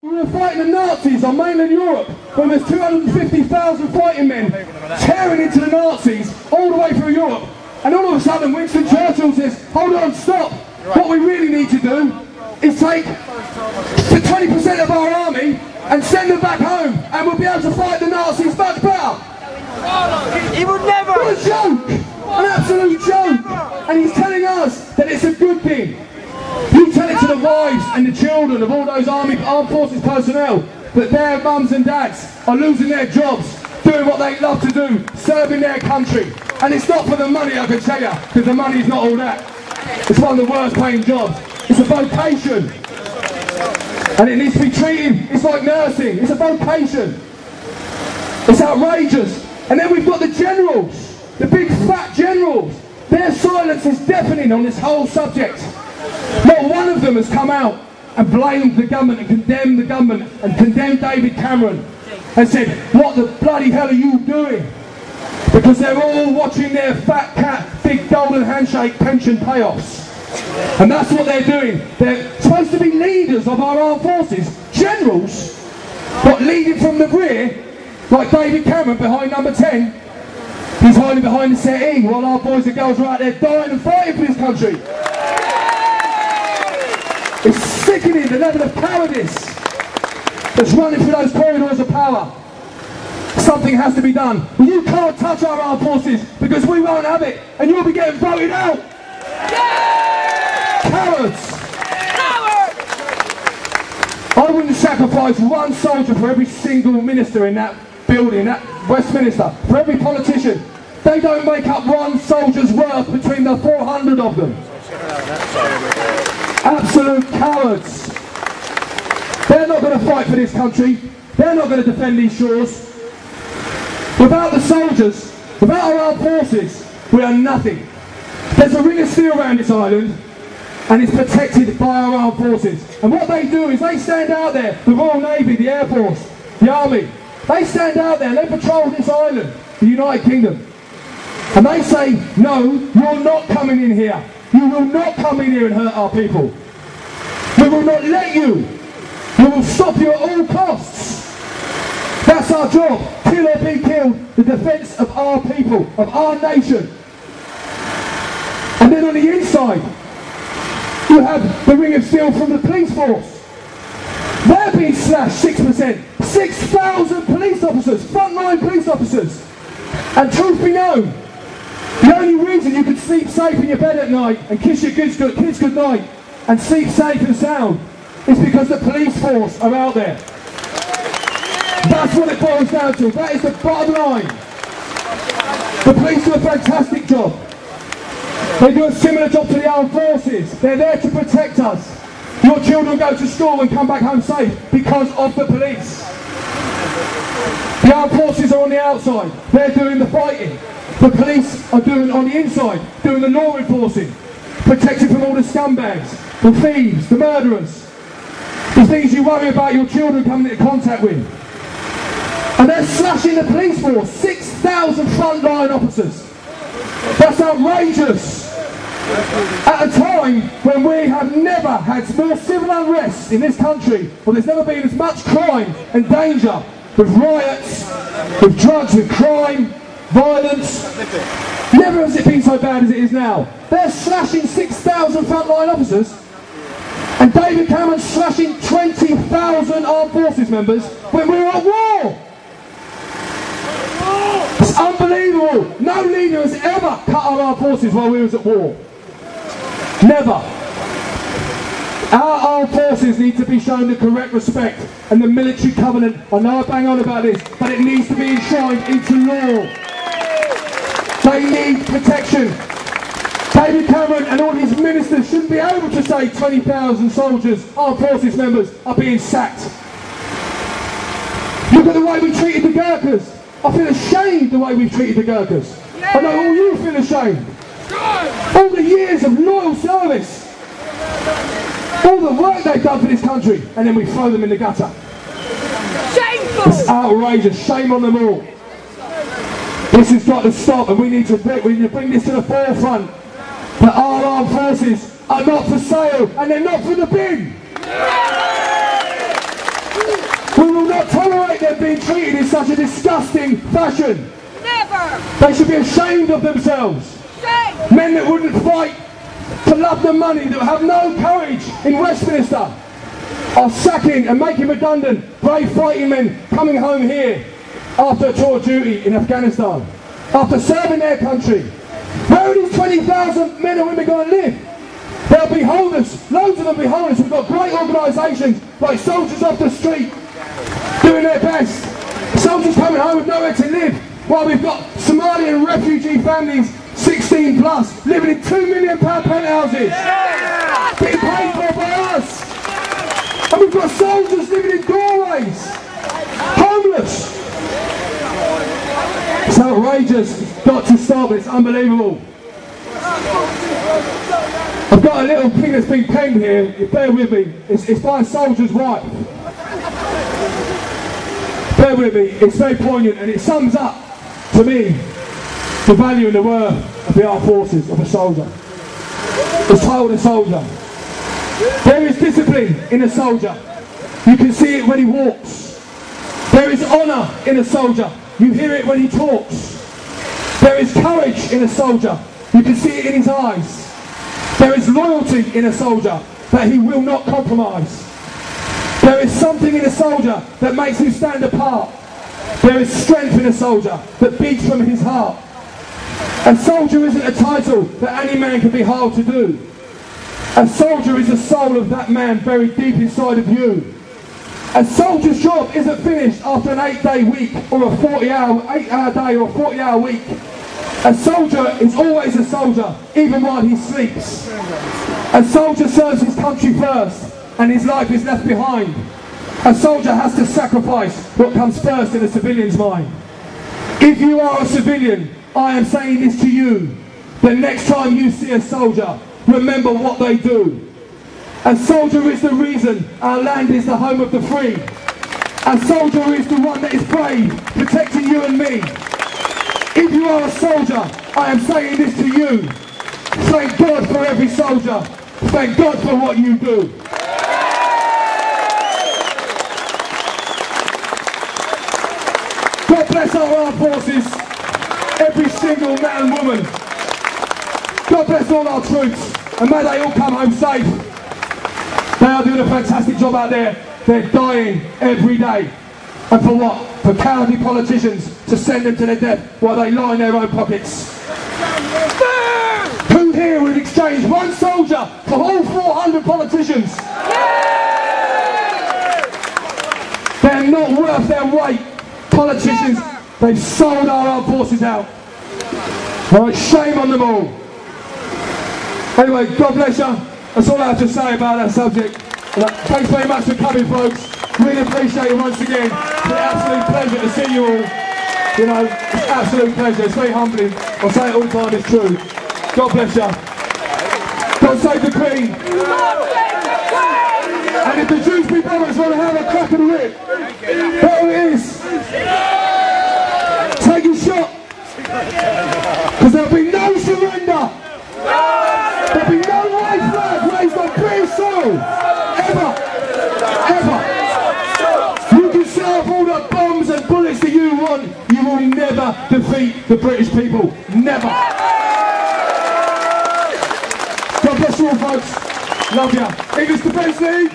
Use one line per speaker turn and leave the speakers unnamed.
We were fighting the Nazis on mainland Europe when there's 250,000 fighting men tearing into the Nazis all the way through Europe. And all of a sudden Winston Churchill says, hold on, stop. What we really need to do is take 20% of our army and send them back home, and we'll be able to fight the Nazis much better.
He would never!
What a joke! An absolute joke! And he's telling us that it's a good thing. You tell it to the wives and the children of all those armed forces personnel that their mums and dads are losing their jobs, doing what they love to do, serving their country. And it's not for the money, I can tell you, because the money's not all that. It's one of the worst paying jobs. It's a vocation. And it needs to be treated, it's like nursing, it's a vocation. It's outrageous. And then we've got the generals, the big fat generals. Their silence is deafening on this whole subject. Not one of them has come out and blamed the government and condemned the government and condemned David Cameron and said, what the bloody hell are you doing? Because they're all watching their fat cat, big golden handshake pension payoffs. And that's what they're doing. They're supposed to be leaders of our armed forces, generals, but leading from the rear, like David Cameron behind number 10. He's hiding behind the settee while our boys and girls are out there dying and fighting for this country. It's sickening, the level of cowardice that's running through those corridors of power. Something has to be done. Well, you can't touch our armed forces because we won't have it, and you'll be getting voted out. Yeah! Cowards! Cowards! I wouldn't sacrifice one soldier for every single minister in that building, that Westminster, for every politician. They don't make up one soldier's worth between the 400 of them. Absolute cowards. They're not going to fight for this country. They're not going to defend these shores. Without the soldiers, without our armed forces, we are nothing. There's a ring of steel around this island, and it's protected by our armed forces. And what they do is they stand out there, the Royal Navy, the Air Force, the Army. They stand out there and they patrol this island, the United Kingdom. And they say, no, you're not coming in here. You will not come in here and hurt our people. We will not let you. We will stop you at all costs. That's our job. Kill or be killed. The defence of our people, of our nation. And then on the inside, you have the ring of steel from the police force. They're being slashed 6%. 6,000 police officers, frontline police officers. And truth be known, the only reason you can sleep safe in your bed at night and kiss your kids good night and sleep safe and sound is because the police force are out there. That's what it boils down to. That is the bottom line. The police do a fantastic job. They do a similar job to the armed forces. They're there to protect us. Your children go to school and come back home safe because of the police. The armed forces are on the outside. They're doing the fighting. The police are doing on the inside, doing the law enforcing, protecting from all the scumbags, the thieves, the murderers, the things you worry about your children coming into contact with. And they're slashing the police force, 6,000 frontline officers. That's outrageous. At a time when we have never had more civil unrest in this country, or there's never been as much crime and danger, with riots, with drugs, with crime, violence. Never has it been so bad as it is now. They're slashing 6,000 frontline officers, and David Cameron's slashing 20,000 armed forces members when we're at war. It's unbelievable. No leader has ever cut our armed forces while we was at war. Never. Our armed forces need to be shown the correct respect, and the military covenant, I know I bang on about this, but it needs to be enshrined into law. They need protection. David Cameron and all his ministers shouldn't be able to say 20,000 soldiers, armed forces members, are being sacked. Look at the way we treated the Gurkhas. I feel ashamed the way we've treated the Gurkhas. I know all you feel ashamed. All the years of loyal service. All the work they've done for this country, and then we throw them in the gutter. Shameful! It's outrageous. Shame on them all. This has got to stop, and we need to bring this to the forefront. That our armed forces are not for sale, and they're not for the bin. being treated in such a disgusting fashion.
Never!
They should be ashamed of themselves.
Shame!
Men that wouldn't fight for love and money, that have no courage in Westminster, are sacking and making redundant brave fighting men coming home here after a tour of duty in Afghanistan, after serving their country. Where are these 20,000 men and women going to live? They'll be homeless, loads of them will be homeless. We've got great organisations like Soldiers Off the Street doing their best. Soldiers coming home with nowhere to live, while we've got Somalian refugee families 16 plus living in £2 million penthouses, being paid for by us. And we've got soldiers living in doorways, homeless. It's outrageous. It's got to stop. It's unbelievable. I've got a little thing that's been penned here. Bear with me. It's by a soldier's wife. Bear with me. It's very poignant, and it sums up to me the value and the worth of the armed forces of a soldier. It's titled A Soldier. There is discipline in a soldier. You can see it when he walks. There is honour in a soldier. You hear it when he talks. There is courage in a soldier. You can see it in his eyes. There is loyalty in a soldier, that he will not compromise. There is something in a soldier that makes him stand apart. There is strength in a soldier that beats from his heart. A soldier isn't a title that any man can be hard to do. A soldier is the soul of that man buried deep inside of you. A soldier's job isn't finished after an 8-day week or a 8-hour day or a 40-hour week. A soldier is always a soldier, even while he sleeps. A soldier serves his country first, and his life is left behind. A soldier has to sacrifice what comes first in a civilian's mind. If you are a civilian, I am saying this to you. The next time you see a soldier, remember what they do. A soldier is the reason our land is the home of the free. A soldier is the one that is brave, protecting you and me. If you are a soldier, I am saying this to you. Thank God for every soldier. Thank God for what you do. God bless our armed forces, every single man and woman. God bless all our troops, and may they all come home safe. They are doing a fantastic job out there. They're dying every day. And for what? For cowardly politicians to send them to their death while they lie in their own pockets. Who here would exchange one soldier for all 400 politicians? They're not worth their weight. Politicians, they've sold our armed forces out. Right, shame on them all. Anyway, God bless you. That's all I have to say about that subject. Thanks very much for coming, folks. Really appreciate it once again. It's an absolute pleasure to see you all. You know, it's an absolute pleasure. It's very humbling. I'll say it all the time, it's true. God bless you. God save the Queen. And if the Dewsbury Brothers want to have a crack at the whip, there it is. Take your shot. Because there'll be no surrender. There'll be no white flag raised on British soil. Ever. Ever. You can set off all the bombs and bullets that you want. You will never defeat the British people. Never. God bless you all, folks. Love ya. English Defence League.